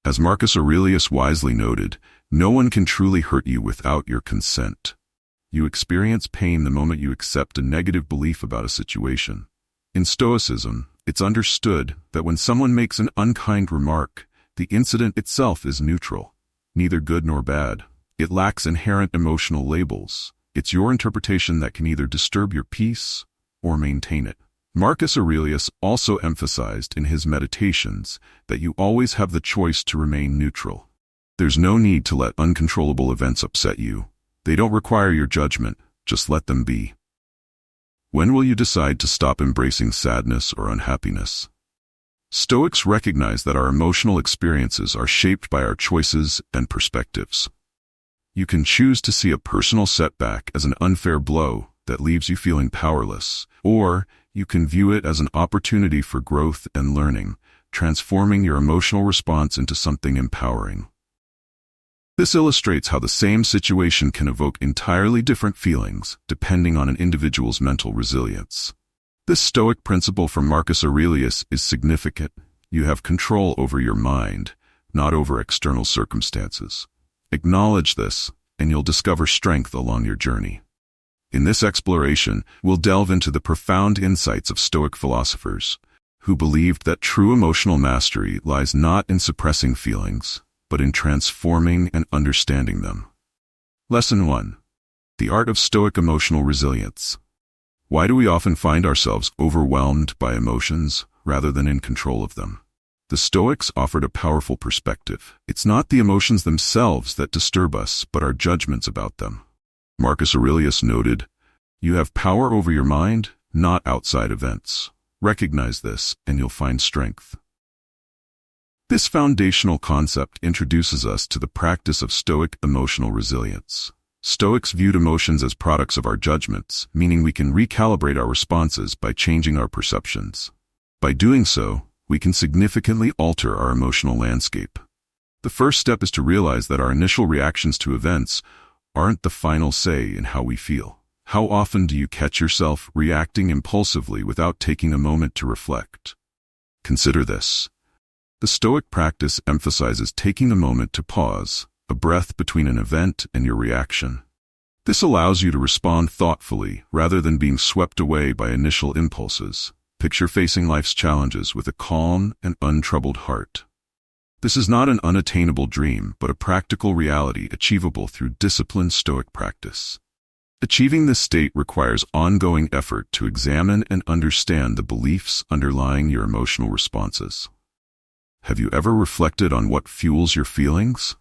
As Marcus Aurelius wisely noted, no one can truly hurt you without your consent. You experience pain the moment you accept a negative belief about a situation. In Stoicism, it's understood that when someone makes an unkind remark, the incident itself is neutral, neither good nor bad. It lacks inherent emotional labels. It's your interpretation that can either disturb your peace or maintain it. Marcus Aurelius also emphasized in his Meditations that you always have the choice to remain neutral. There's no need to let uncontrollable events upset you. They don't require your judgment, just let them be. When will you decide to stop embracing sadness or unhappiness? Stoics recognize that our emotional experiences are shaped by our choices and perspectives. You can choose to see a personal setback as an unfair blow that leaves you feeling powerless, or you can view it as an opportunity for growth and learning, transforming your emotional response into something empowering. This illustrates how the same situation can evoke entirely different feelings depending on an individual's mental resilience. This Stoic principle from Marcus Aurelius is significant. You have control over your mind, not over external circumstances. Acknowledge this, and you'll discover strength along your journey. In this exploration, we'll delve into the profound insights of Stoic philosophers, who believed that true emotional mastery lies not in suppressing feelings, but in transforming and understanding them. Lesson 1. The art of Stoic emotional resilience. Why do we often find ourselves overwhelmed by emotions rather than in control of them? The Stoics offered a powerful perspective. It's not the emotions themselves that disturb us, but our judgments about them. Marcus Aurelius noted, "You have power over your mind, not outside events. Recognize this, and you'll find strength." This foundational concept introduces us to the practice of Stoic emotional resilience. Stoics viewed emotions as products of our judgments, meaning we can recalibrate our responses by changing our perceptions. By doing so, we can significantly alter our emotional landscape. The first step is to realize that our initial reactions to events aren't the final say in how we feel. How often do you catch yourself reacting impulsively without taking a moment to reflect? Consider this. The Stoic practice emphasizes taking a moment to pause, a breath between an event and your reaction. This allows you to respond thoughtfully rather than being swept away by initial impulses. Picture facing life's challenges with a calm and untroubled heart. This is not an unattainable dream, but a practical reality achievable through disciplined Stoic practice. Achieving this state requires ongoing effort to examine and understand the beliefs underlying your emotional responses. Have you ever reflected on what fuels your feelings?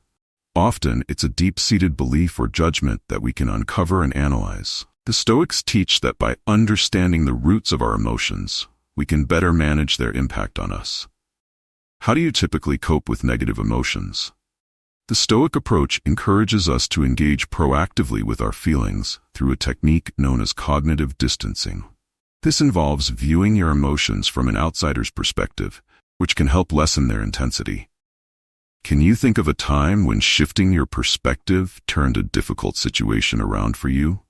Often, it's a deep-seated belief or judgment that we can uncover and analyze. The Stoics teach that by understanding the roots of our emotions, we can better manage their impact on us. How do you typically cope with negative emotions? The Stoic approach encourages us to engage proactively with our feelings through a technique known as cognitive distancing. This involves viewing your emotions from an outsider's perspective, which can help lessen their intensity. Can you think of a time when shifting your perspective turned a difficult situation around for you?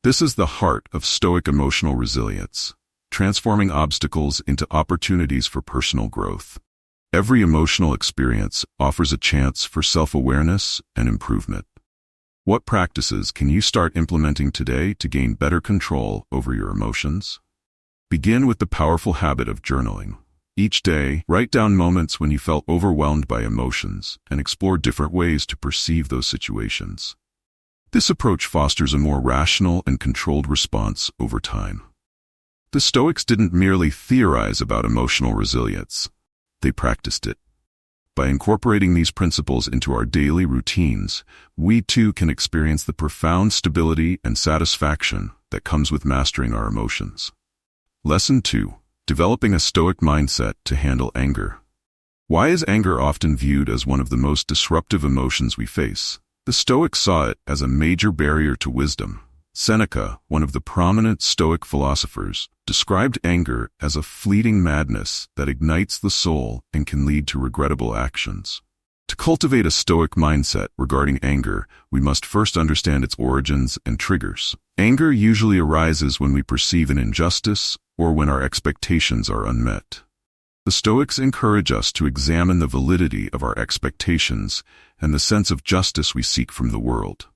This is the heart of Stoic emotional resilience, transforming obstacles into opportunities for personal growth. Every emotional experience offers a chance for self-awareness and improvement. What practices can you start implementing today to gain better control over your emotions? Begin with the powerful habit of journaling. Each day, write down moments when you felt overwhelmed by emotions and explore different ways to perceive those situations. This approach fosters a more rational and controlled response over time. The Stoics didn't merely theorize about emotional resilience. They practiced it. By incorporating these principles into our daily routines, we too can experience the profound stability and satisfaction that comes with mastering our emotions. Lesson 2. Developing a Stoic mindset to handle anger. Why is anger often viewed as one of the most disruptive emotions we face? The Stoics saw it as a major barrier to wisdom. Seneca, one of the prominent Stoic philosophers, described anger as a fleeting madness that ignites the soul and can lead to regrettable actions. To cultivate a Stoic mindset regarding anger, we must first understand its origins and triggers. Anger usually arises when we perceive an injustice or when our expectations are unmet. The Stoics encourage us to examine the validity of our expectations and the sense of justice we seek from the world.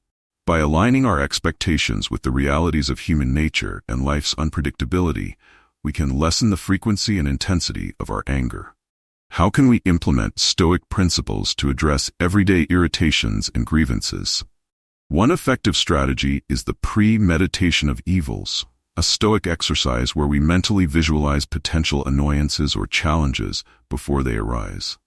By aligning our expectations with the realities of human nature and life's unpredictability, we can lessen the frequency and intensity of our anger. How can we implement Stoic principles to address everyday irritations and grievances? One effective strategy is the premeditation of evils, a Stoic exercise where we mentally visualize potential annoyances or challenges before they arise.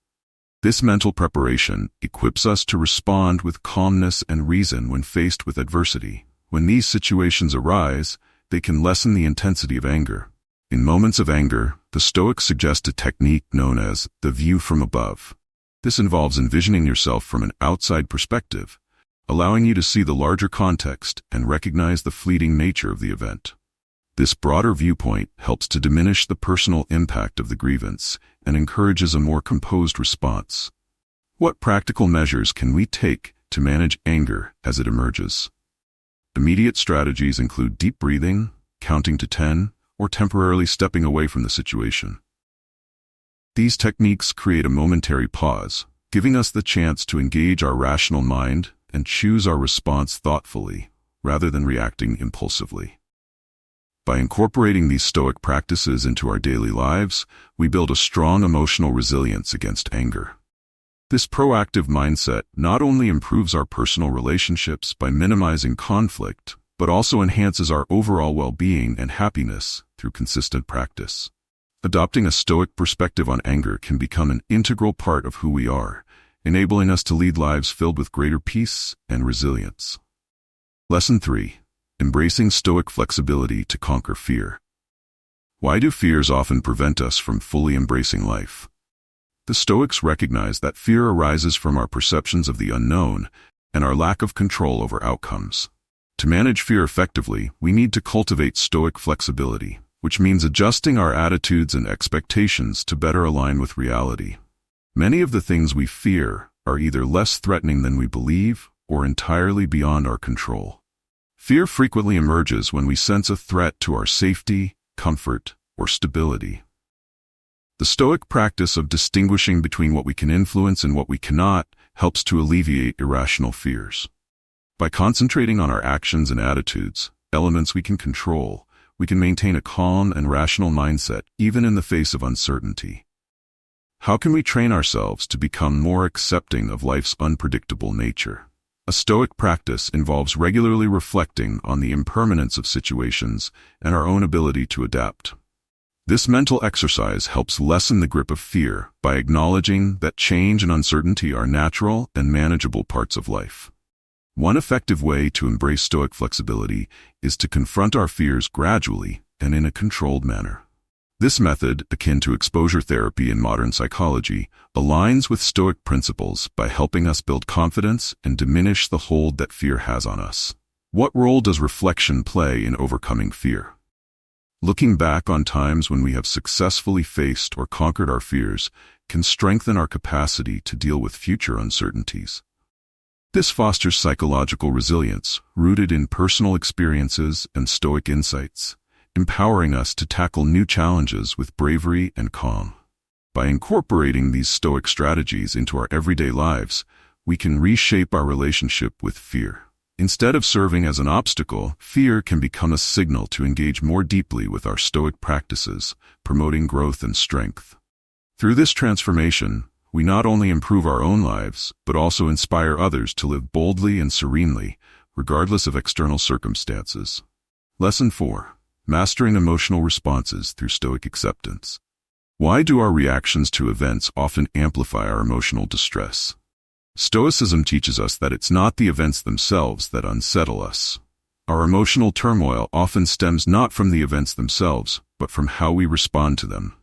This mental preparation equips us to respond with calmness and reason when faced with adversity. When these situations arise, they can lessen the intensity of anger. In moments of anger, the Stoics suggest a technique known as the view from above. This involves envisioning yourself from an outside perspective, allowing you to see the larger context and recognize the fleeting nature of the event. This broader viewpoint helps to diminish the personal impact of the grievance and encourages a more composed response. What practical measures can we take to manage anger as it emerges? Immediate strategies include deep breathing, counting to 10, or temporarily stepping away from the situation. These techniques create a momentary pause, giving us the chance to engage our rational mind and choose our response thoughtfully, rather than reacting impulsively. By incorporating these Stoic practices into our daily lives, we build a strong emotional resilience against anger. This proactive mindset not only improves our personal relationships by minimizing conflict, but also enhances our overall well-being and happiness through consistent practice. Adopting a Stoic perspective on anger can become an integral part of who we are, enabling us to lead lives filled with greater peace and resilience. Lesson 3. Embracing Stoic flexibility to conquer fear. Why do fears often prevent us from fully embracing life? The Stoics recognize that fear arises from our perceptions of the unknown and our lack of control over outcomes. To manage fear effectively, we need to cultivate Stoic flexibility, which means adjusting our attitudes and expectations to better align with reality. Many of the things we fear are either less threatening than we believe or entirely beyond our control. Fear frequently emerges when we sense a threat to our safety, comfort, or stability. The Stoic practice of distinguishing between what we can influence and what we cannot helps to alleviate irrational fears. By concentrating on our actions and attitudes, elements we can control, we can maintain a calm and rational mindset even in the face of uncertainty. How can we train ourselves to become more accepting of life's unpredictable nature? A Stoic practice involves regularly reflecting on the impermanence of situations and our own ability to adapt. This mental exercise helps lessen the grip of fear by acknowledging that change and uncertainty are natural and manageable parts of life. One effective way to embrace Stoic flexibility is to confront our fears gradually and in a controlled manner. This method, akin to exposure therapy in modern psychology, aligns with Stoic principles by helping us build confidence and diminish the hold that fear has on us. What role does reflection play in overcoming fear? Looking back on times when we have successfully faced or conquered our fears can strengthen our capacity to deal with future uncertainties. This fosters psychological resilience, rooted in personal experiences and Stoic insights, empowering us to tackle new challenges with bravery and calm. By incorporating these Stoic strategies into our everyday lives, we can reshape our relationship with fear. Instead of serving as an obstacle, fear can become a signal to engage more deeply with our Stoic practices, promoting growth and strength. Through this transformation, we not only improve our own lives, but also inspire others to live boldly and serenely, regardless of external circumstances. Lesson 4. Mastering emotional responses through Stoic acceptance. Why do our reactions to events often amplify our emotional distress? Stoicism teaches us that it's not the events themselves that unsettle us. Our emotional turmoil often stems not from the events themselves, but from how we respond to them.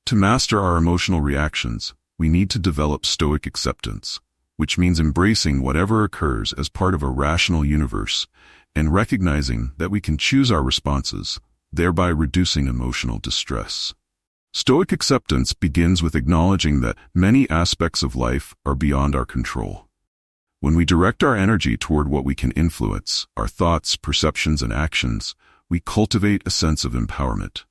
To master our emotional reactions, we need to develop Stoic acceptance, which means embracing whatever occurs as part of a rational universe and recognizing that we can choose our responses, thereby reducing emotional distress. Stoic acceptance begins with acknowledging that many aspects of life are beyond our control. When we direct our energy toward what we can influence, our thoughts, perceptions, and actions, we cultivate a sense of empowerment.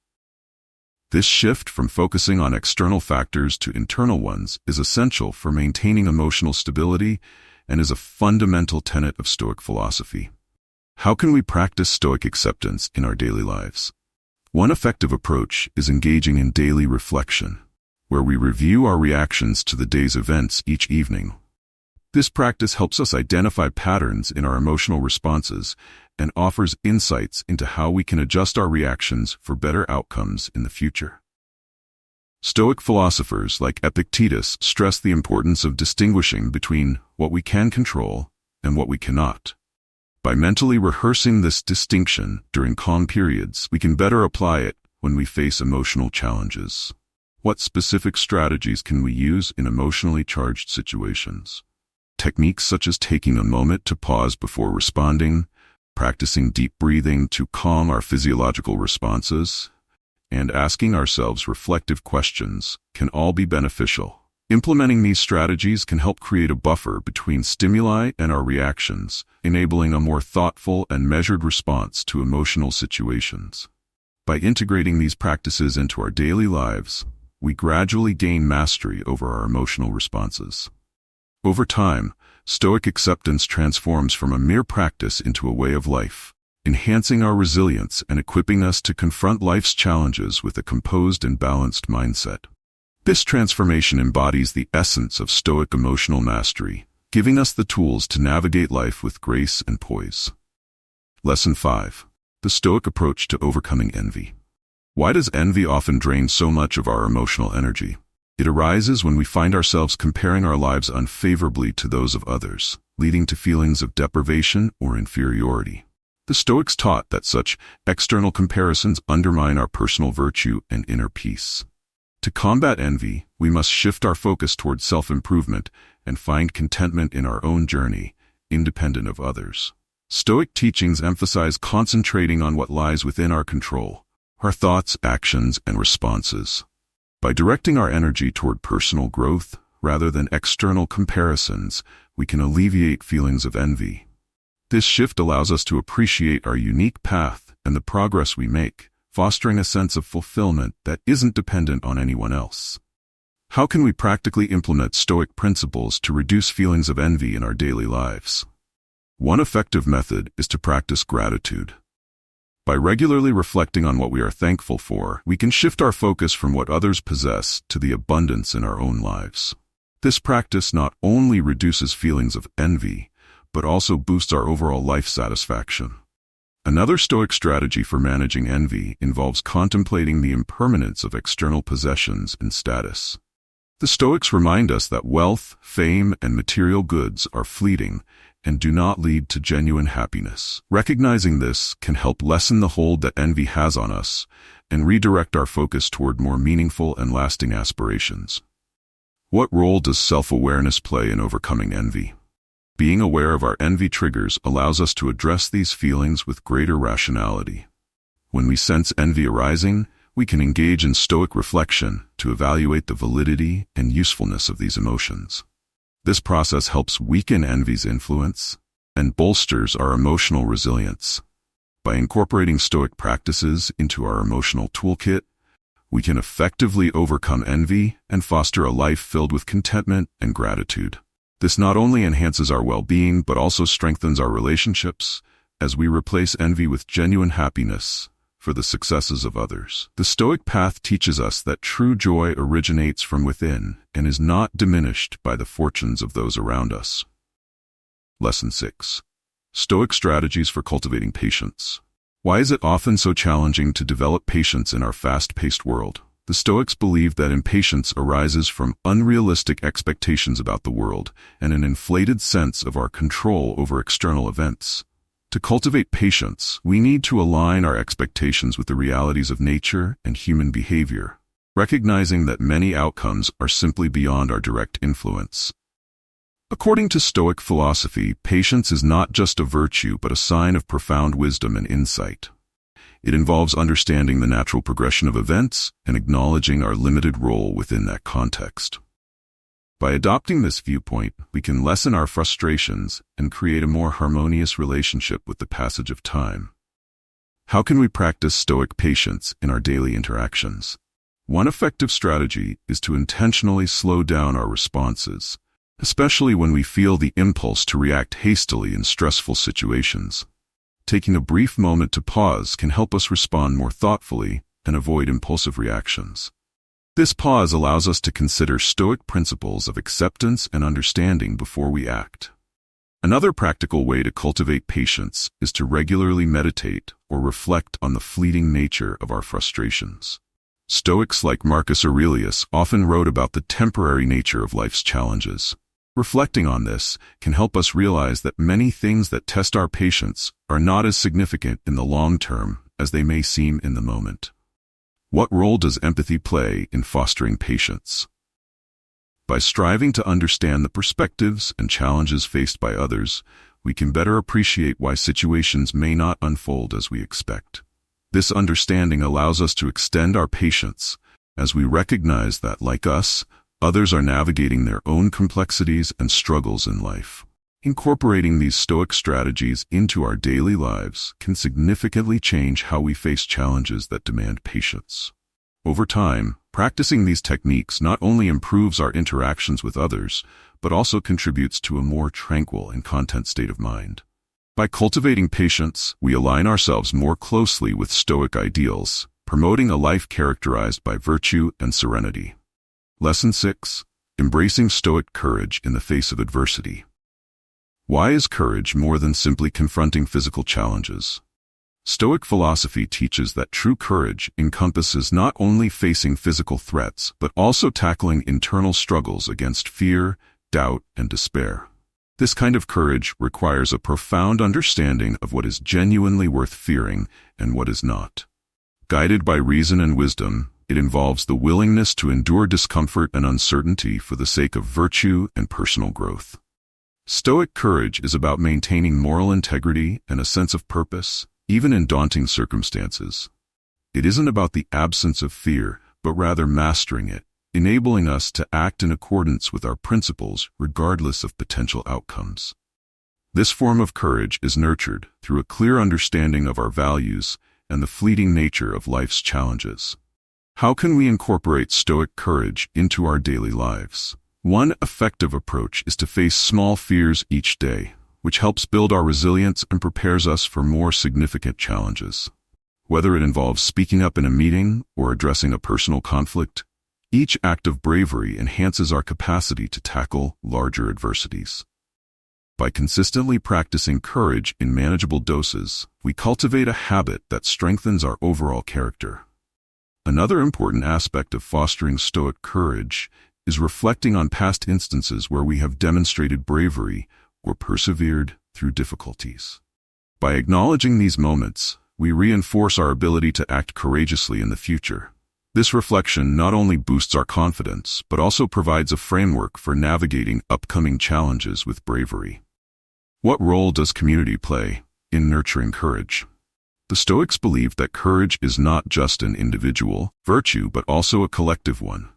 This shift from focusing on external factors to internal ones is essential for maintaining emotional stability and is a fundamental tenet of Stoic philosophy. How can we practice Stoic acceptance in our daily lives? One effective approach is engaging in daily reflection, where we review our reactions to the day's events each evening. This practice helps us identify patterns in our emotional responses and offers insights into how we can adjust our reactions for better outcomes in the future. Stoic philosophers like Epictetus stress the importance of distinguishing between what we can control and what we cannot. By mentally rehearsing this distinction during calm periods, we can better apply it when we face emotional challenges. What specific strategies can we use in emotionally charged situations? Techniques such as taking a moment to pause before responding, practicing deep breathing to calm our physiological responses, and asking ourselves reflective questions can all be beneficial. Implementing these strategies can help create a buffer between stimuli and our reactions, enabling a more thoughtful and measured response to emotional situations. By integrating these practices into our daily lives, we gradually gain mastery over our emotional responses. Over time, Stoic acceptance transforms from a mere practice into a way of life, enhancing our resilience and equipping us to confront life's challenges with a composed and balanced mindset. This transformation embodies the essence of Stoic emotional mastery, giving us the tools to navigate life with grace and poise. Lesson 5. The Stoic approach to overcoming envy. Why does envy often drain so much of our emotional energy? It arises when we find ourselves comparing our lives unfavorably to those of others, leading to feelings of deprivation or inferiority. The Stoics taught that such external comparisons undermine our personal virtue and inner peace. To combat envy, we must shift our focus toward self-improvement and find contentment in our own journey, independent of others. Stoic teachings emphasize concentrating on what lies within our control, our thoughts, actions, and responses. By directing our energy toward personal growth rather than external comparisons, we can alleviate feelings of envy. This shift allows us to appreciate our unique path and the progress we make, fostering a sense of fulfillment that isn't dependent on anyone else. How can we practically implement Stoic principles to reduce feelings of envy in our daily lives? One effective method is to practice gratitude. By regularly reflecting on what we are thankful for, we can shift our focus from what others possess to the abundance in our own lives. This practice not only reduces feelings of envy, but also boosts our overall life satisfaction. Another Stoic strategy for managing envy involves contemplating the impermanence of external possessions and status. The Stoics remind us that wealth, fame, and material goods are fleeting and do not lead to genuine happiness. Recognizing this can help lessen the hold that envy has on us and redirect our focus toward more meaningful and lasting aspirations. What role does self-awareness play in overcoming envy? Being aware of our envy triggers allows us to address these feelings with greater rationality. When we sense envy arising, we can engage in Stoic reflection to evaluate the validity and usefulness of these emotions. This process helps weaken envy's influence and bolsters our emotional resilience. By incorporating Stoic practices into our emotional toolkit, we can effectively overcome envy and foster a life filled with contentment and gratitude. This not only enhances our well-being but also strengthens our relationships as we replace envy with genuine happiness for the successes of others. The Stoic path teaches us that true joy originates from within and is not diminished by the fortunes of those around us. Lesson 6. Stoic strategies for cultivating patience. Why is it often so challenging to develop patience in our fast-paced world? The Stoics believed that impatience arises from unrealistic expectations about the world and an inflated sense of our control over external events. To cultivate patience, we need to align our expectations with the realities of nature and human behavior, recognizing that many outcomes are simply beyond our direct influence. According to Stoic philosophy, patience is not just a virtue but a sign of profound wisdom and insight. It involves understanding the natural progression of events and acknowledging our limited role within that context. By adopting this viewpoint, we can lessen our frustrations and create a more harmonious relationship with the passage of time. How can we practice Stoic patience in our daily interactions? One effective strategy is to intentionally slow down our responses, especially when we feel the impulse to react hastily in stressful situations. Taking a brief moment to pause can help us respond more thoughtfully and avoid impulsive reactions. This pause allows us to consider Stoic principles of acceptance and understanding before we act. Another practical way to cultivate patience is to regularly meditate or reflect on the fleeting nature of our frustrations. Stoics like Marcus Aurelius often wrote about the temporary nature of life's challenges. Reflecting on this can help us realize that many things that test our patience are not as significant in the long term as they may seem in the moment. What role does empathy play in fostering patience? By striving to understand the perspectives and challenges faced by others, we can better appreciate why situations may not unfold as we expect. This understanding allows us to extend our patience, as we recognize that, like us, others are navigating their own complexities and struggles in life. Incorporating these Stoic strategies into our daily lives can significantly change how we face challenges that demand patience. Over time, practicing these techniques not only improves our interactions with others, but also contributes to a more tranquil and content state of mind. By cultivating patience, we align ourselves more closely with Stoic ideals, promoting a life characterized by virtue and serenity. Lesson 6. Embracing Stoic courage in the face of adversity. Why is courage more than simply confronting physical challenges? Stoic philosophy teaches that true courage encompasses not only facing physical threats, but also tackling internal struggles against fear, doubt, and despair. This kind of courage requires a profound understanding of what is genuinely worth fearing and what is not. Guided by reason and wisdom, it involves the willingness to endure discomfort and uncertainty for the sake of virtue and personal growth. Stoic courage is about maintaining moral integrity and a sense of purpose, even in daunting circumstances. It isn't about the absence of fear, but rather mastering it, enabling us to act in accordance with our principles regardless of potential outcomes. This form of courage is nurtured through a clear understanding of our values and the fleeting nature of life's challenges. How can we incorporate Stoic courage into our daily lives? One effective approach is to face small fears each day, which helps build our resilience and prepares us for more significant challenges. Whether it involves speaking up in a meeting or addressing a personal conflict, each act of bravery enhances our capacity to tackle larger adversities. By consistently practicing courage in manageable doses, we cultivate a habit that strengthens our overall character. Another important aspect of fostering Stoic courage is reflecting on past instances where we have demonstrated bravery or persevered through difficulties. By acknowledging these moments, we reinforce our ability to act courageously in the future. This reflection not only boosts our confidence, but also provides a framework for navigating upcoming challenges with bravery. What role does community play in nurturing courage? The Stoics believed that courage is not just an individual virtue, but also a collective one.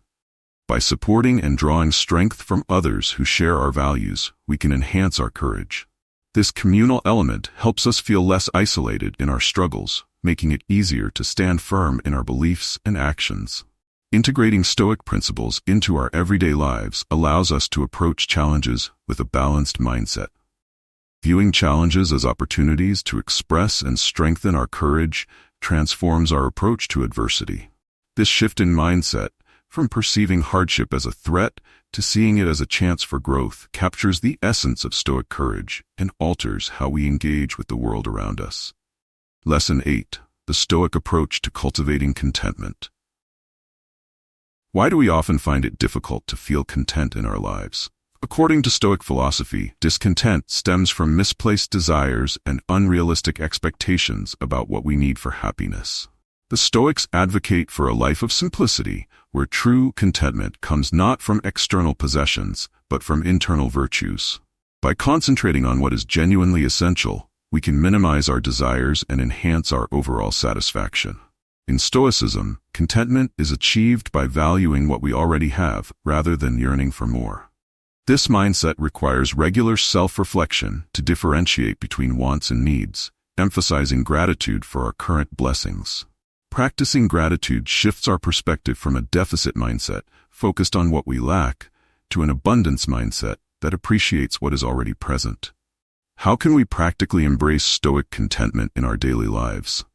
By supporting and drawing strength from others who share our values, we can enhance our courage. This communal element helps us feel less isolated in our struggles, making it easier to stand firm in our beliefs and actions. Integrating Stoic principles into our everyday lives allows us to approach challenges with a balanced mindset. Viewing challenges as opportunities to express and strengthen our courage transforms our approach to adversity. This shift in mindset, from perceiving hardship as a threat to seeing it as a chance for growth, captures the essence of Stoic courage and alters how we engage with the world around us. Lesson 8. The Stoic approach to cultivating contentment. Why do we often find it difficult to feel content in our lives? According to Stoic philosophy, discontent stems from misplaced desires and unrealistic expectations about what we need for happiness. The Stoics advocate for a life of simplicity, where true contentment comes not from external possessions, but from internal virtues. By concentrating on what is genuinely essential, we can minimize our desires and enhance our overall satisfaction. In Stoicism, contentment is achieved by valuing what we already have rather than yearning for more. This mindset requires regular self-reflection to differentiate between wants and needs, emphasizing gratitude for our current blessings. Practicing gratitude shifts our perspective from a deficit mindset, focused on what we lack, to an abundance mindset that appreciates what is already present. How can we practically embrace Stoic contentment in our daily lives?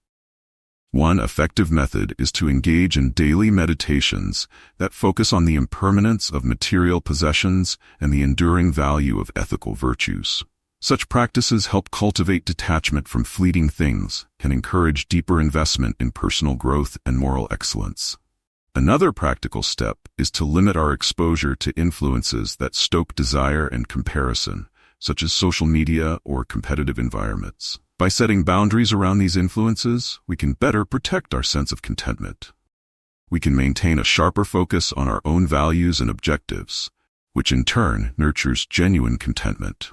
One effective method is to engage in daily meditations that focus on the impermanence of material possessions and the enduring value of ethical virtues. Such practices help cultivate detachment from fleeting things and encourage deeper investment in personal growth and moral excellence. Another practical step is to limit our exposure to influences that stoke desire and comparison, such as social media or competitive environments. By setting boundaries around these influences, we can better protect our sense of contentment. We can maintain a sharper focus on our own values and objectives, which in turn nurtures genuine contentment.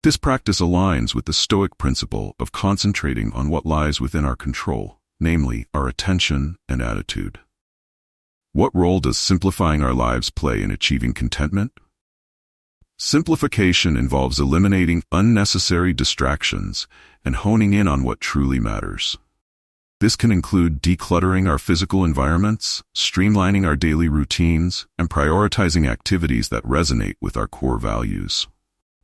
This practice aligns with the Stoic principle of concentrating on what lies within our control, namely our attention and attitude. What role does simplifying our lives play in achieving contentment? Simplification involves eliminating unnecessary distractions and honing in on what truly matters. This can include decluttering our physical environments, streamlining our daily routines, and prioritizing activities that resonate with our core values.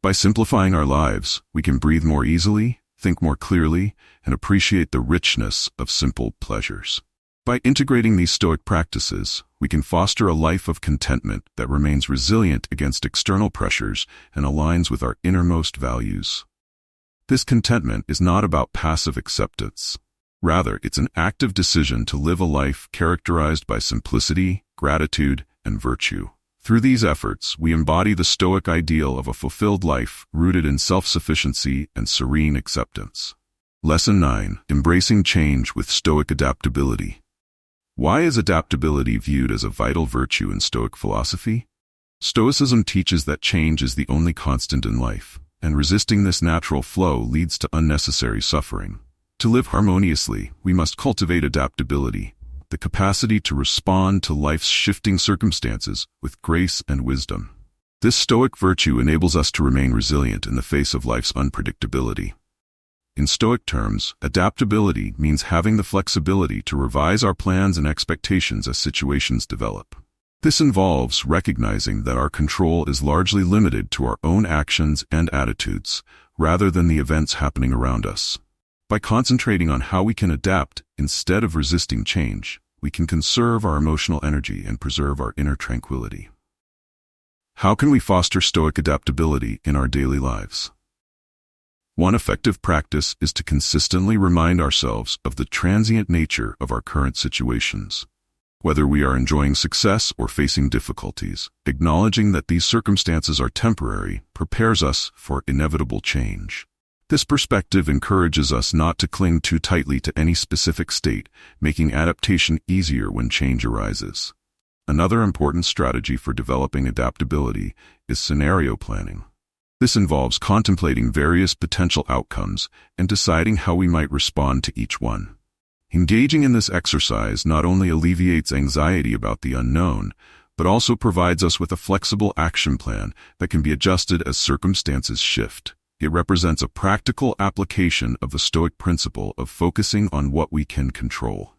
By simplifying our lives, we can breathe more easily, think more clearly, and appreciate the richness of simple pleasures. By integrating these Stoic practices, we can foster a life of contentment that remains resilient against external pressures and aligns with our innermost values. This contentment is not about passive acceptance. Rather, it's an active decision to live a life characterized by simplicity, gratitude, and virtue. Through these efforts, we embody the Stoic ideal of a fulfilled life rooted in self-sufficiency and serene acceptance. Lesson 9. Embracing change with Stoic adaptability. Why is adaptability viewed as a vital virtue in Stoic philosophy? Stoicism teaches that change is the only constant in life, and resisting this natural flow leads to unnecessary suffering. To live harmoniously, we must cultivate adaptability, the capacity to respond to life's shifting circumstances with grace and wisdom. This Stoic virtue enables us to remain resilient in the face of life's unpredictability. In Stoic terms, adaptability means having the flexibility to revise our plans and expectations as situations develop. This involves recognizing that our control is largely limited to our own actions and attitudes, rather than the events happening around us. By concentrating on how we can adapt instead of resisting change, we can conserve our emotional energy and preserve our inner tranquility. How can we foster Stoic adaptability in our daily lives? One effective practice is to consistently remind ourselves of the transient nature of our current situations. Whether we are enjoying success or facing difficulties, acknowledging that these circumstances are temporary prepares us for inevitable change. This perspective encourages us not to cling too tightly to any specific state, making adaptation easier when change arises. Another important strategy for developing adaptability is scenario planning. This involves contemplating various potential outcomes and deciding how we might respond to each one. Engaging in this exercise not only alleviates anxiety about the unknown, but also provides us with a flexible action plan that can be adjusted as circumstances shift. It represents a practical application of the Stoic principle of focusing on what we can control.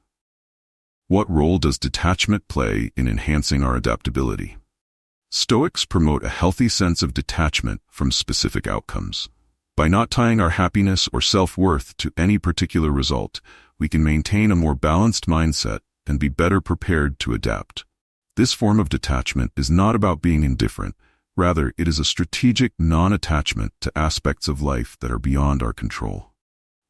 What role does detachment play in enhancing our adaptability? Stoics promote a healthy sense of detachment from specific outcomes. By not tying our happiness or self-worth to any particular result, we can maintain a more balanced mindset and be better prepared to adapt. This form of detachment is not about being indifferent. Rather, it is a strategic non-attachment to aspects of life that are beyond our control.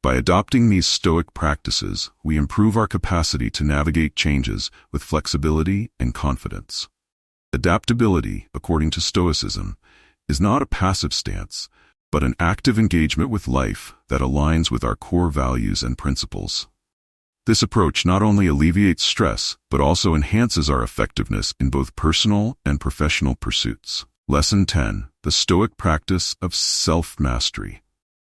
By adopting these Stoic practices, we improve our capacity to navigate changes with flexibility and confidence. Adaptability, according to Stoicism, is not a passive stance, but an active engagement with life that aligns with our core values and principles. This approach not only alleviates stress, but also enhances our effectiveness in both personal and professional pursuits. Lesson 10. The Stoic practice of self-mastery.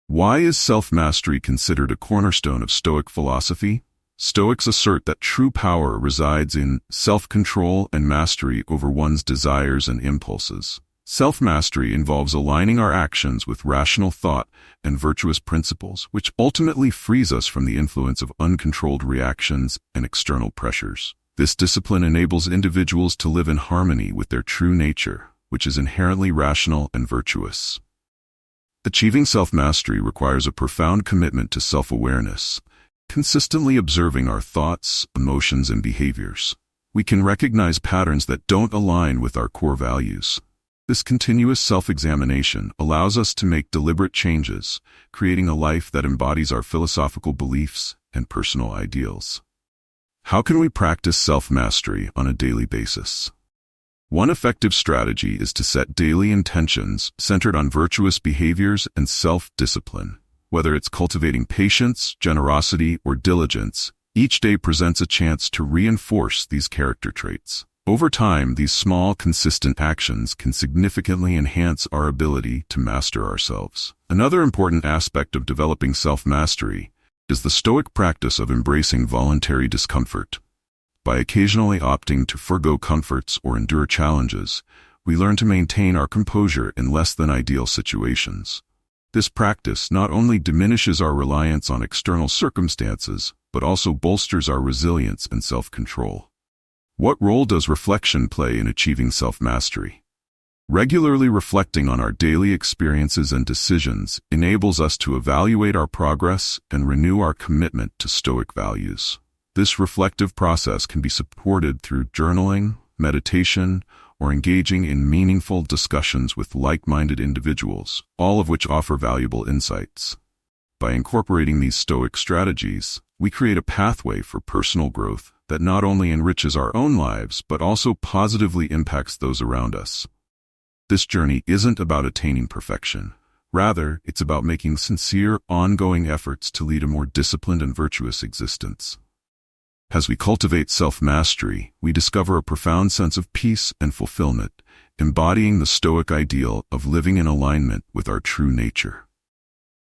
Why is self-mastery considered a cornerstone of Stoic philosophy? Stoics assert that true power resides in self-control and mastery over one's desires and impulses. Self-mastery involves aligning our actions with rational thought and virtuous principles, which ultimately frees us from the influence of uncontrolled reactions and external pressures. This discipline enables individuals to live in harmony with their true nature, which is inherently rational and virtuous. Achieving self-mastery requires a profound commitment to self-awareness, consistently observing our thoughts, emotions, and behaviors. We can recognize patterns that don't align with our core values. This continuous self-examination allows us to make deliberate changes, creating a life that embodies our philosophical beliefs and personal ideals. How can we practice self-mastery on a daily basis? One effective strategy is to set daily intentions centered on virtuous behaviors and self-discipline. Whether it's cultivating patience, generosity, or diligence, each day presents a chance to reinforce these character traits. Over time, these small, consistent actions can significantly enhance our ability to master ourselves. Another important aspect of developing self-mastery is the Stoic practice of embracing voluntary discomfort. By occasionally opting to forego comforts or endure challenges, we learn to maintain our composure in less than ideal situations. This practice not only diminishes our reliance on external circumstances, but also bolsters our resilience and self-control. What role does reflection play in achieving self-mastery? Regularly reflecting on our daily experiences and decisions enables us to evaluate our progress and renew our commitment to Stoic values. This reflective process can be supported through journaling, meditation, or engaging in meaningful discussions with like-minded individuals, all of which offer valuable insights. By incorporating these Stoic strategies, we create a pathway for personal growth that not only enriches our own lives, but also positively impacts those around us. This journey isn't about attaining perfection. Rather, it's about making sincere, ongoing efforts to lead a more disciplined and virtuous existence. As we cultivate self-mastery, we discover a profound sense of peace and fulfillment, embodying the Stoic ideal of living in alignment with our true nature.